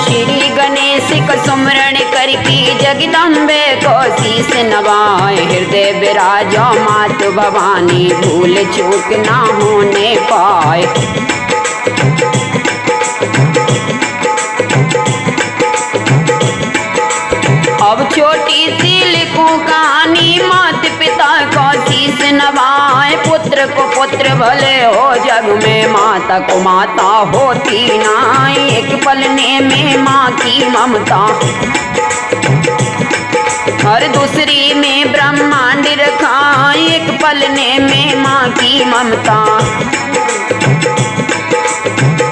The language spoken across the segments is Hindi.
श्री गणेश को सुमरण करके जगदम्बे को शीस नवाए। हृदय विराजो मातु भवानी भूल चूक ना होने पाए। अब छोटी सी लिखूं कहानी मात पिता को शीस नवाए। पुत्र को पुत्र भले हो जग में माता को माता होती ना। एक पलने में माँ की ममता और दूसरी में ब्रह्मांड रखा। एक पलने में माँ की ममता,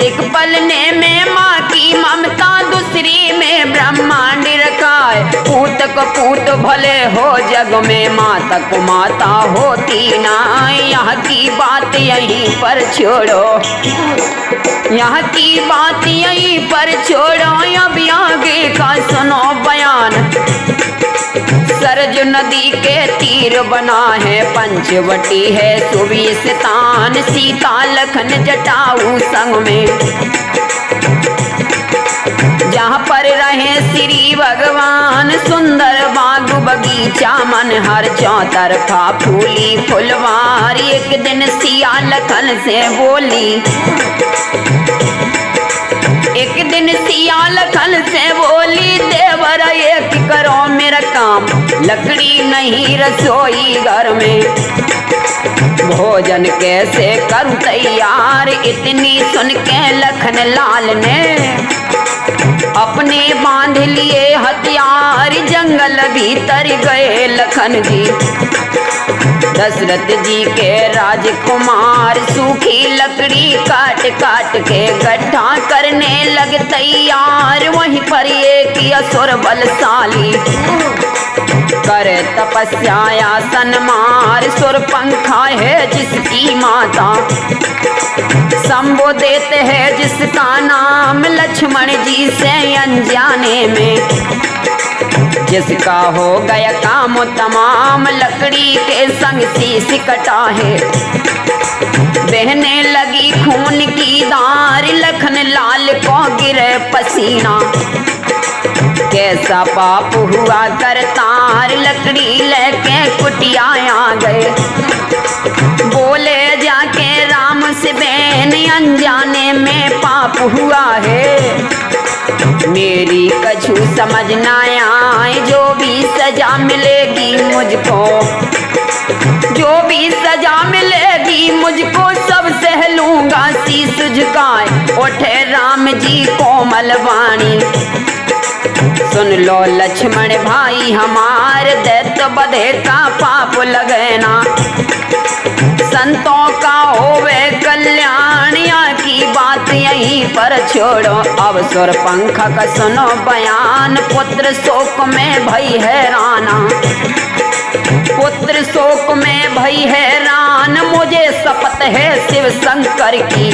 एक पलने में माँ की ममता, दूसरी में ब्रह्मांड रखा है। पूत को पूत भले हो जग में माता को माता होती ना। यहाँ की बात यहीं पर छोड़ो, यहाँ की बात यहीं पर छोड़ो। अब आगे का सुनो बयान। सरजू नदी के तीर बना है पंचवटी है सुविस्तान। सीता लखन जटाऊ संग में जहाँ पर रहे श्री भगवान। सुंदर बाग बगीचा मन हर चौतरफा फूली फुलवार। एक दिन सिया लखन से बोली, एक दिन सिया लखन से बोली, देवर एक करो मेरा काम। लकड़ी नहीं रसोई घर में, भोजन कैसे करूं तैयार। इतनी सुन के लखन लाल ने अपने बांध लिए हथियार। जंगल भीतर गए लखन जी, दशरथ जी के राजकुमार। सूखी लकड़ी काट काट के गड्ढा करने लग तैयार। वहीं पर एक असुर बलशाली करे तपस्या आसन मार। सुर पंखा है जिसकी माता, संबोधित है जिसका नाम। लक्ष्मण जी से अनजाने में जिसका हो गया काम तमाम। लकड़ी के संग शीश कटा है, बहने लगी खून की धार। लखन लाल को गिरे पसीना, कैसा पाप हुआ करतार। लकड़ी लेके कुटिया आ गए, बोले जाके राम से बहन अनजाने में पाप हुआ है। मेरी कछु समझ ना आए, जो भी सजा मिलेगी मुझको, जो भी सजा मिलेगी मुझको सब सह लूंगा शीश झुकाए। उठे राम जी कोमल वाणी, सुन लो लक्ष्मण भाई हमार। दैत्य बधे का पाप लगना, संतों का होवे कल्याण। यहाँ की बात यहीं पर छोड़ो, अब सुर पंख का सुनो बयान। पुत्र शोक में भई हैराना, पुत्र शोक में भई हैरान। मुझे शपथ है शिव शंकर की,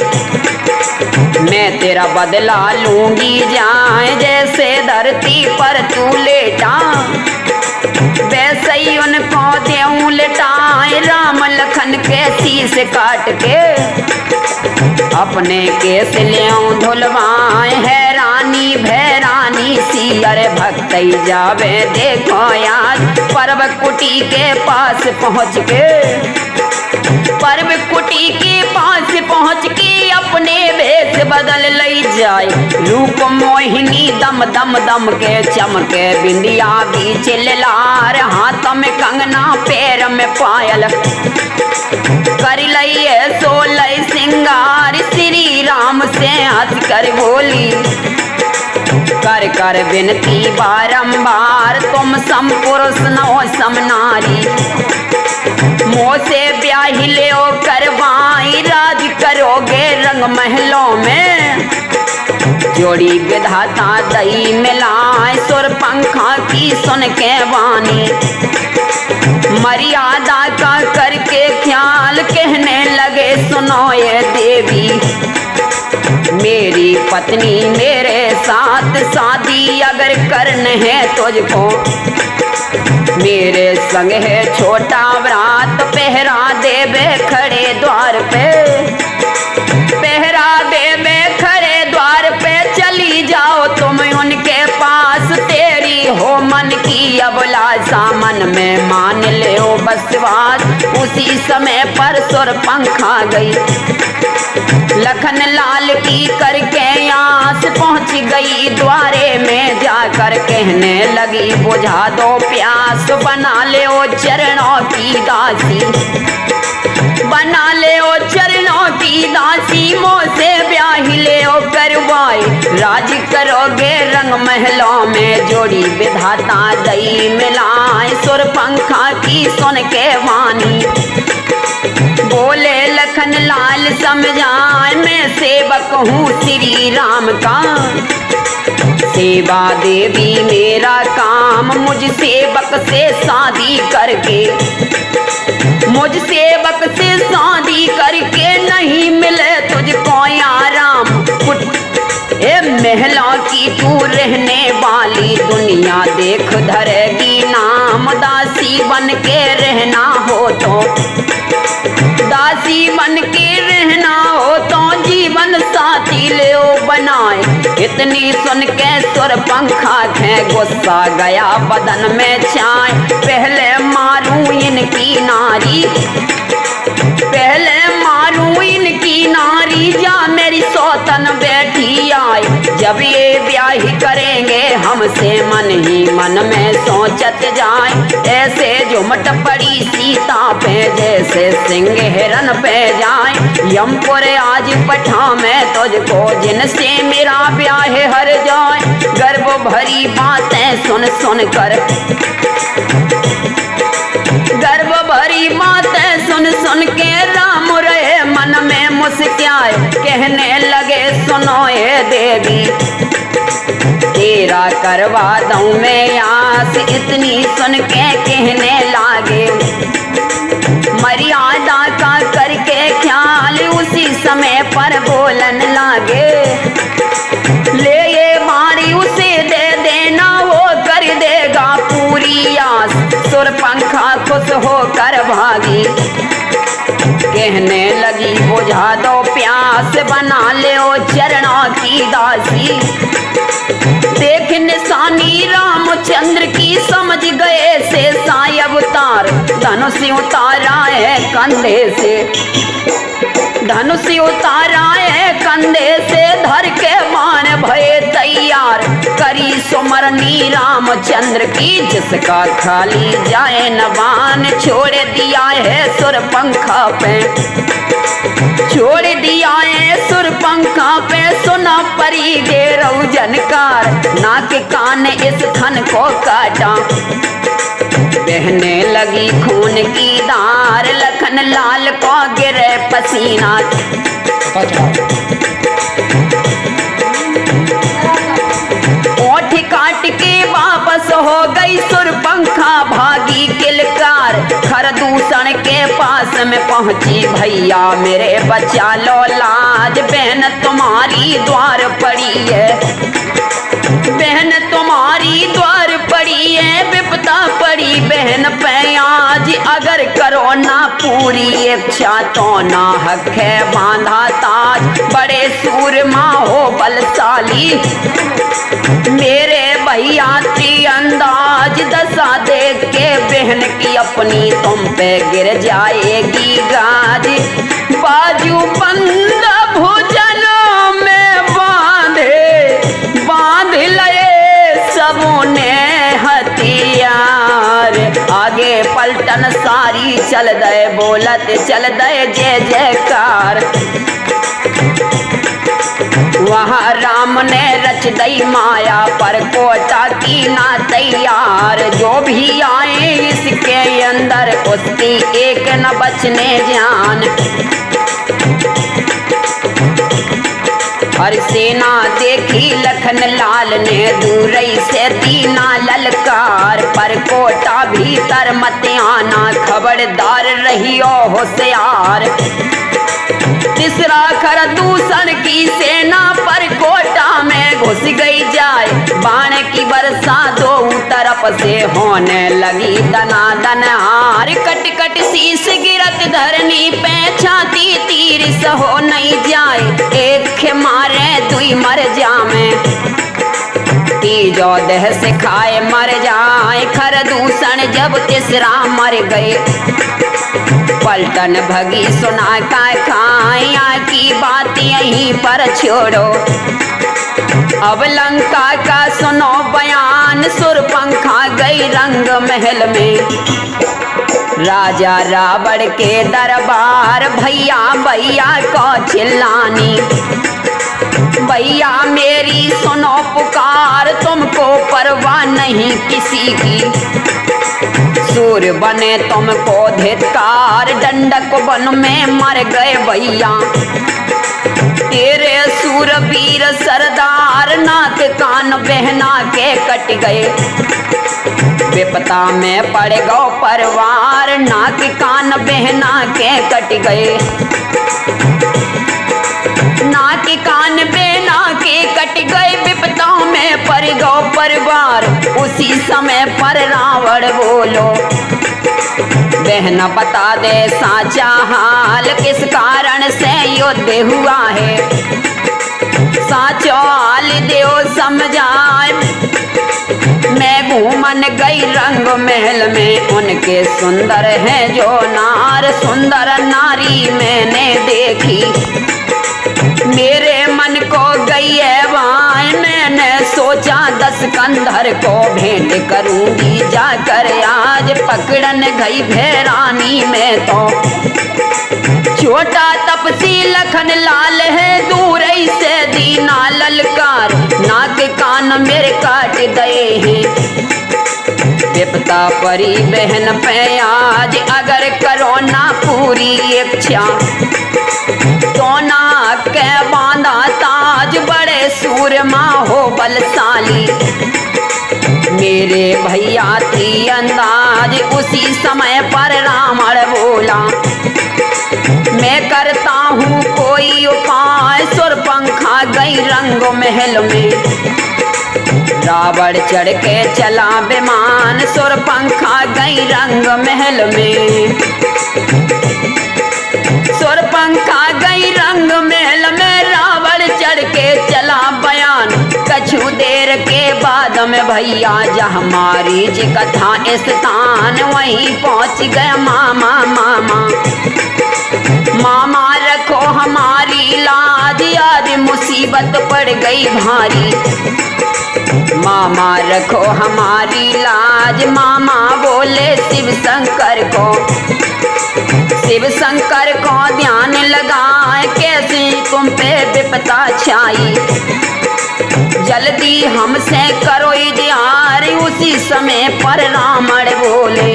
मैं तेरा बदला लूंगी जाए। जैसे धरती पर तू लेटा, वैसे ही उनको देऊं लेटाए। राम लखन के शीश काट के अपने केस लेऊं धुलवाए। हैरानी भैरानी सी अरे भक्त जावे देखो याद। पर्व कुटी के पास पहुँच के, पर्व कुटी के पास पहुँच के अपने भेष बदल लई जाए। रूप मोहिनी दम दम दम के चमके, बिंदिया बीच लार। हाथ में कंगना पैर में पायल, कर लई सोलह सिंगार। श्री राम से हंस कर बोली, कर कर विनती बारंबार। तुम सम पुरुष न हो सम नारी, मोह से ब्याही ले करवाई। राज करोगे रंग महलों में, जोड़ी विधाता दई मिलाए। सुर पंखा की सुन के वाणी, मर्यादा का करके ख्याल। कहने लगे सुनो ये देवी, मेरी पत्नी मेरे साथ शादी अगर करने है तुझको, मेरे संग है छोटा व्रात। पहरा देवे खड़े द्वार पे, पहरा देवे खड़े द्वार पे। चली जाओ तुम की अभिलाषा मन में मान ले ओ बसवास। उसी समय पर सुर पंखा गई लखन लाल की करके आस पहुंच गई द्वारे में जाकर कहने लगी बुझा दो प्यास। बना ले ओ चरणों की दासी, बना ले ओ चरणों की दासी, मोह से ब्याह ले ओ करवाए। राज करोगे रंग महलों में जोड़ी विधाता दई मिलाए। सुर पंखा की सुन के वाणी बोले लखन लाल समझाए, मैं सेवक हूँ श्री राम का, सेवा देवी मेरा काम। मुझ सेवक से शादी करके, मुझ सेवक से शादी करके नहीं मिले तुझको आराम। ए महलों की तू रहने वाली दुनिया देख धरेगी नाम। दासी बन के रहना हो तो, दासी बन के रहना हो तो जीवन साथी ले ओ बनाए। इतनी सुन के सुर पंखा थे गुस्सा गया बदन में छाए। पहले मारूं इनकी नारी, पहले मारूं इनकी नारी, जा मेरी सौतन बैठी आए। जब ये ब्याह करेंगे हमसे मन ही मन में सोचत जाए। ऐसे झुमट पड़ी सीता पे जैसे सिंह हिरन पे जाए। यमपुर आज पठा मैं तुझको जिनसे मेरा ब्याह हर जाए। गर्व भरी बातें सुन सुन कर, गर्व भरी बातें सुन सुन के राम रहे मन में मुस्काए। कहने लगे सुनो ये देवी तेरा करवा दूं मैं आस। इतनी सुन के कहने लागे मर्यादा का करके ख्याल। उसी समय पर बोलन लागे ले ये बारी उसे दे देना, वो कर देगा पूरी आस। सुर पंखा खुश होकर भागी कहने लगी बुझा दो प्यास। बना ले ओ चरणों की दासी, देख निशानी रामचंद्र की समझ गए से साय अवतार। धनुष उतारा है कंधे से, धनुष उतारा है कंधे से, धर के बाण भये तैयार। करी सुमरनी रामचंद्र की जिसका खाली जाए न बाण। छोड़ दिया है सुर पंखा पे, छोड़ दिया है सुर पंखा पे। सुना परी गेरऊ जनकार, नाक कान इस थन को काटा। बहने लगी खून की धार, लखन लाल को गिरे पसीना। ओठ काट के वापस हो गई सुर पंखा भागी किलकार। खरदूषण के पास में पहुंची भैया मेरे बचा लो लाज। बहन तुम्हारी द्वार पड़ी है, बहन तुम्हारी द्वार पड़ी है। विपदा पड़ी बहन पे आज, अगर करो ना पूरी इच्छा तो ना हक है बांधा ताज। बड़े सूरमा हो बलशाली मेरे भैया अंदाज। दशा देख के बहन की अपनी तुम पे गिर जाएगी गाज। बाजू बंद भुजनों में बांधे, बांध लए सबों ने हथियार। आगे पलटन सारी चल दे बोलत चल दे जय जयकार। वहाँ राम ने रच दई माया पर कोटा की ना तैयार। जो भी आए इसके अंदर उसकी एक न बचने जान। हर सेना देखी लखन लाल ने दूरई से दीना ललकार। पर कोटा भीतर मत आना खबरदार रहियो होशियार। तीसरा खरदूषण की सेना पर कोटा में घुस गई जाए। बाण की वर्षा दो तरफ से होने लगी दनादन हार। कट कट शीश गिरत धरनी पे छाती तीर हो नहीं जाए। एक मारे दुई मर जामे, तीजो देह से खाए मर जाए, खर दूषण जब तीसरा मर गए। पलटन भगी सुना का खाया की बात यहीं पर छोड़ो, अब लंका का सुनो बयान। सुरपंखा गई रंग महल में, राजा रावण के दरबार। भैया भैया को चिल्लानी, भैया मेरी सुनो पुकार, तुमको परवाह नहीं किसी की। सूर्य बने तुमको धिक्कार, दंडक वन में मर गए भैया। तेरे सूरवीर सरदार, नाक कान बहना के कट गए। विपदा में पड़ गो परिवार, नाक कान बहना के कट गए। नाक कान बहना के कट गए, विपदा में पड़ गो परिवार। उसी समय पर रावण बोलो, बहना बता दे साचा हाल, किस कारण से युद्ध हुआ है। साचो हाल देव समझाए, मैं घूमन गई रंग महल में। उनके सुंदर है जो नार, सुंदर नारी मैंने देखी। मेरे मन को गई है वाय, मैंने सोचा 10 कंधर को भेंट करूंगी जाकर आज। पकड़न गई भैरानी में तो छोटा तपसी लखन लाल है, दूर से दीना ललकार। नाक कान मेरे काट गए हैं, विपदा परी बहन पे आज। अगर करो ना पूरी इच्छा, तो नाक के बांधा ताज। बड़े सूरमा हो बलशाली, मेरे भैया थी अंदाज। उसी समय पर रावण बोला, मैं करता हूँ कोई उपाय। सुरपंखा गई रंग महल में, रावण चढ़ के चला विमान। सुरपंखा गई रंग महल में, सुरपंखा गई रंग महल में। रावण चढ़ के चला बयान, कछु देर के बाद में भैया जहाँ मारीच कथा स्थान। वहीं पहुँच गया मामा। मामा रखो हमारी लाज, आज मुसीबत पड़ गई भारी। मामा रखो हमारी लाज, मामा बोले शिव शंकर को। शिव शंकर को ध्यान लगाए, कैसे तुम पे विपदा छाई। जल्दी हमसे करो इजहार। उसी समय पर रावण बोले,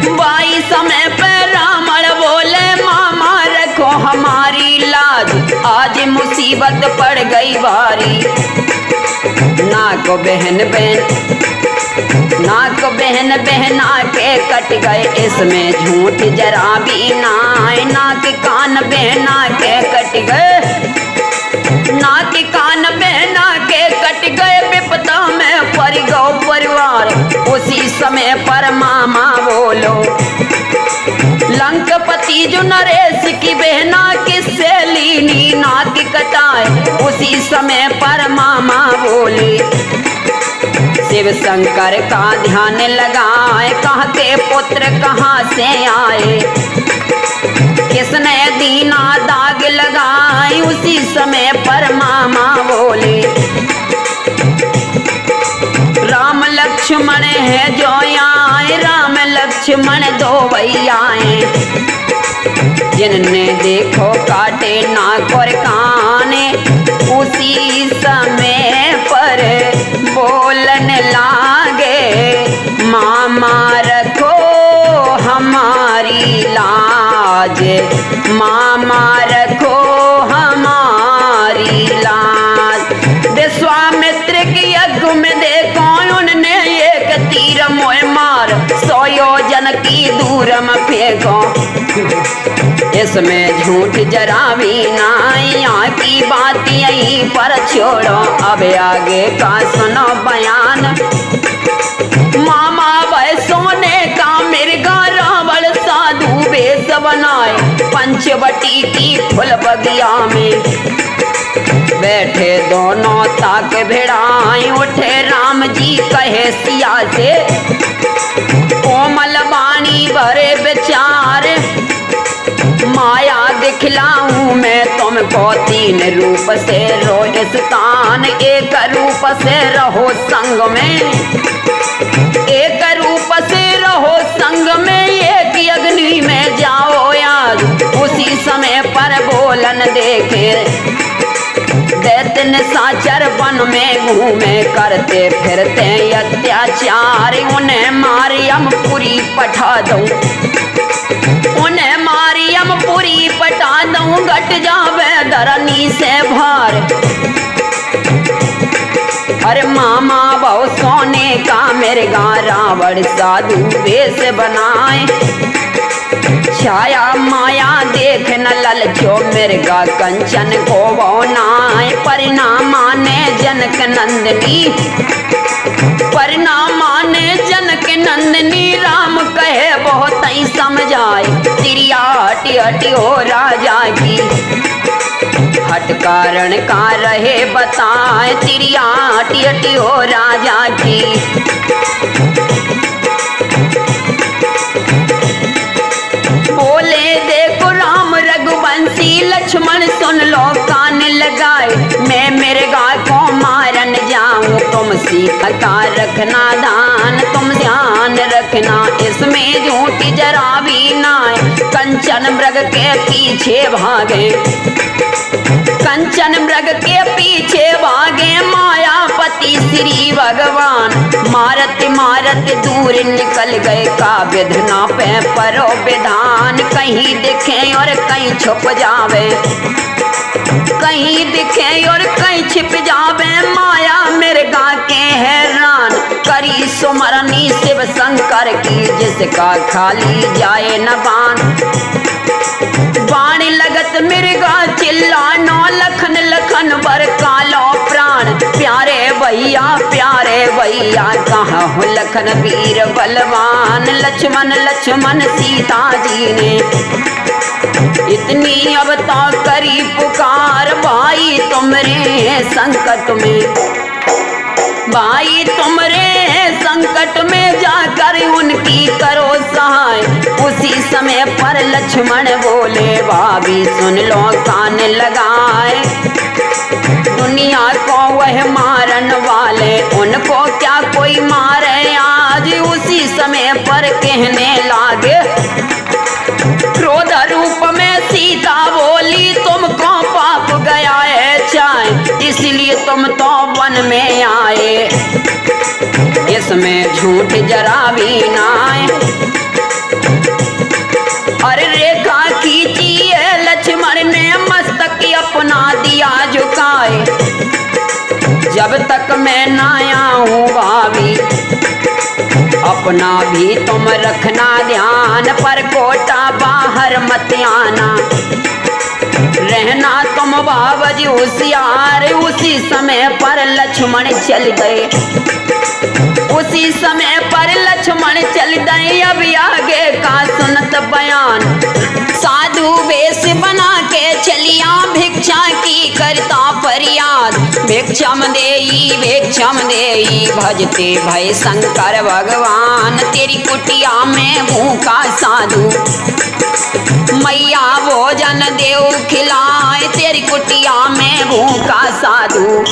बाई समय पर रावण बोले, मामा रखो हमारी लाज, आज मुसीबत पड़ गई भारी। नाक बहन बहना के कट गए, इसमें झूठ जरा भी ना आए। नाक कान बहना के कट गए, नाक कान बहना के कट गए। विपदा में पड़ गो परिवार। उसी समय पर मामा बोलो, लंकपति जो नरेश की बहना किससे लीनी नाक कटाए। उसी समय पर मामा बोले, शिव शंकर का ध्यान लगाए, कहाँ के पुत्र कहाँ से आए। किसने दीना दाग लगाए। उसी समय पर मामा बोले, राम लक्ष्मण है जो आए। राम लक्ष्मण दो भैया जिनने देखो काटे नाक और काने। उसी समय पर बोलन लागे, मामा रखो हमारी लाज, मामा रखो हमारी लाज। विश्वामित्र के यज्ञ में देखो उनने एक तीर मोह मार, 100 योजन की दूर में फेंको। इसमें झूठ जरा भी ना, यहाँ की बात यहीं पर छोड़ो। अब आगे का सुनो बयान। मामा भाई सोने का मिर्गा रावण साधु वेश बनाए, पंचवटी की फुल बगिया में बैठे दोनों ताक भिड़ाए, उठे राम जी कहे सिया से, कोमल वाणी भरे विचार, माया दिखलाऊं मैं तुमको तीन रूप से, रो स्थान एक रूप से रहो संग में, एक रूप से रहो संग में, एक अग्नि में जाओ आज। उसी समय पर बोलन देखे, दैत्य निशाचर वन में घूमे, करते फिरते अत्याचार, उन्हें मारियमपुरी पठा दूं, उन्हें मारियमपुरी पठा दूं, घट जावे धरनी से भार। अरे मामा बहु सोने का मिर्गा, रावण साधु वेश बनाए, छाया माया देख न ललचो, मिर्गा कंचन को नाय। परिणाम माने जनक नंदिनी, परिणाम माने जनक नंदिनी, राम कहे बहुत ही समझाए, तिरिया हटी हटी हो राजा की, हट कारण का रहे बताए, तिरिया हटी हटी हो राजा की। बोले देखो राम रघुवंशी, लक्ष्मण सुन लो कान लगाए, मैं मिर्गा को मारन जाऊं, तुम सीता का रखना दान, तुम ध्यान रखना इसमें झूठी जरा भी ना। कंचन मृग के पीछे भागे, कंचन मृग के पीछे भागे, मायापति श्री भगवान, मारत मारत दूर निकल गए, का विधना पे परो विधान, कहीं दिखे और कहीं छुप जावे, कहीं दिखे और कहीं छिप जावे, माया मिर्गा के हैरान, करी सुमरनी शिव शंकर की, जिसका खाली जाए न बाण, बाण लगत मिर्गा चिल्लानो, लखन लखन बर कालो प्राण, प्यारे भैया कहाँ हो लखन वीर बलवान, लक्ष्मण लक्ष्मण सीता जी ने इतनी अब तो करी पुकार, भाई तुमरे संकट में, भाई तुमरे संकट में जाकर उनकी करो सहाय। उसी समय पर लक्ष्मण बोले, भाभी सुन लो कान लगाए, दुनिया को वह मारन वाले, उनको क्या कोई मारे आज। उसी समय पर कहने लागे, क्रोध रूप में सीता बोली, तुमको पाप गया है चाय, इसलिए तुम तो वन में आए, इसमें झूठ जरा भी ना आए। अरे रेखा खींची है लक्ष्मण ने, मस्तक अपना दिया झुकाए, जब तक मैं ना आऊं भाभी, अपना भी तुम रखना ध्यान, पर कोटा बाहर मत आना, रहना तुम बाबजी होशियार। उसी समय पर लक्ष्मण चल गए, उसी समय पर लक्ष्मण चल गए। अब आगे का सुनत बयान, साधु वेश बना के चलिया, भिक्षा की करता फरियाद, भिक्षम देई भजते भय शंकर भगवान, तेरी कुटिया में भूखा साधु, मैया भोजन देव खिलाए, तेरी कुटिया में भूखा साधु,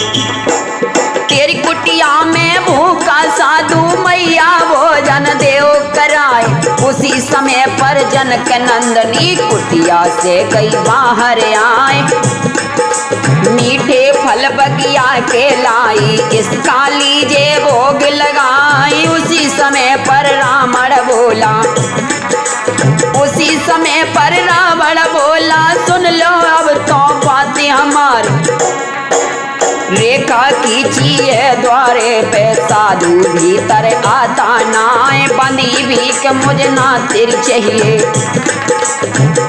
तेरी कुटिया में भूखा साधु, मैया भोजन देव कराए। उसी समय पर जनक नंदनी कुटिया से गई बाहर आए, मीठे फल बगिया के लाई, इसका लीजे भोग लगाई। उसी समय पर रावण बोला, उसी समय पर रावण बोला, सुन लो अब तो बातें हमारी, रेखा खींची है द्वारे पे, साधु भीतर आता नाय, बंदी भीख मुझे ना तेरी चाहिए,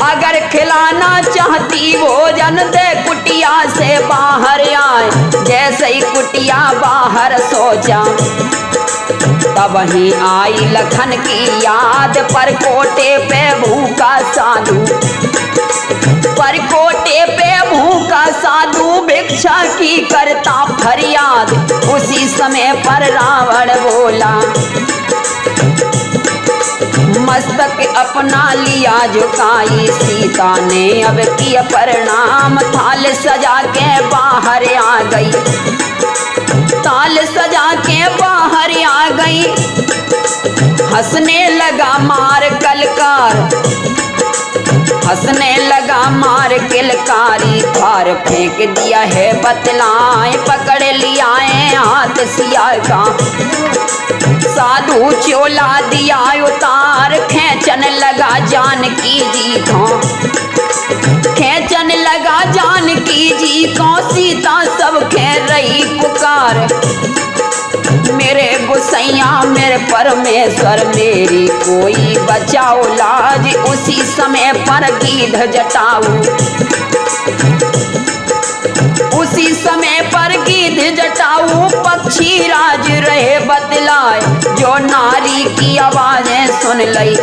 अगर खिलाना चाहती भोजन दे, कुटिया से बाहर आए। जैसे ही कुटिया बाहर सोचा, तब ही आई लखन की याद, पर कोटे पे भूखा साधु, पर कोटे पे भूखा का साधु भिक्षा की करता फरियाद। उसी समय पर रावण बोला, मस्तक अपना लिया झुकाई। सीता ने अब किया प्रणाम, थाल सजा के बाहर आ गई। थाल सजा के बाहर आ गई, हंसने लगा मार कलकार, हंसने लगा मार किलकारी। थार फेंक दिया है बतलाए, पकड़ लिया है हाथ सिया का। साधु चोला दिया उतार, खेचन लगा जानकी जी को, खेचन लगा जानकी जी को। सीता सब खेल रही पुकार, मेरे गुसैया मेरे परमेश्वर, मेरी कोई बचाओ लाज। उसी समय पर गीध जटाऊ, उसी समय पर गीध जटाऊ पक्षी राज रहे बतलाए। जो नारी की आवाजें सुन लई,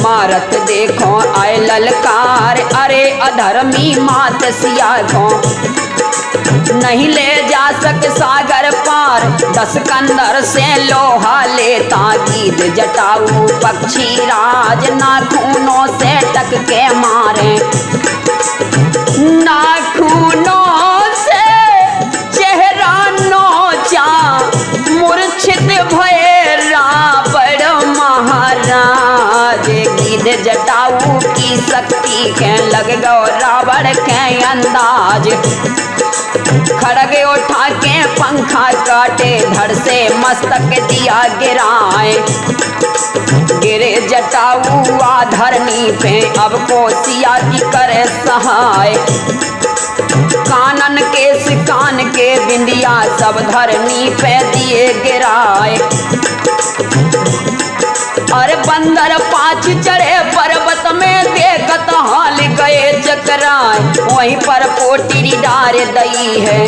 मारत देखो आए ललकार। अरे अधर्मी मात सिया को, नहीं ले जा सक सागर पार। 10 कंधर से लोहा लेता गीध जटाऊ पक्षी राज। नाखूनों से टक के मारे, नाखूनों से चेहरा नोचा। मूर्छित भये रावण महाराज, गीध जटाऊ की शक्ति के लग गो रावण के अंदाज। खड़ग उठा के पंखा काटे, धड़ से मस्तक दिया गिराए। गिरे जटाऊ धरनी पे, अब कोसिया की करे सहाय। कानन के सिकान के बिंदिया सब धरनी पे दिए गिराए। अरे बंदर 5 चढ़े पर्वत में, देखत हाल गए चकराए। वहीं पर पोटी डार दई है,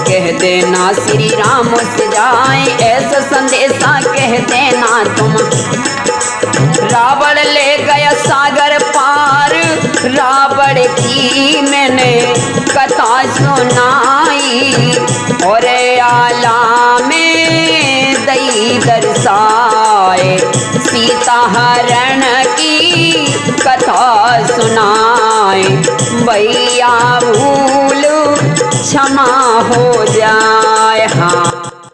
कह देना श्री राम से जाए। ऐसा संदेशा कह देना तुम, रावण ले गया सागर पार। रावण की मैंने कथा सुनाई, और आला में दई दर्शाए। सीता हरण की कथा सुनाए, भैया भूल क्षमा हो जाए। हाँ।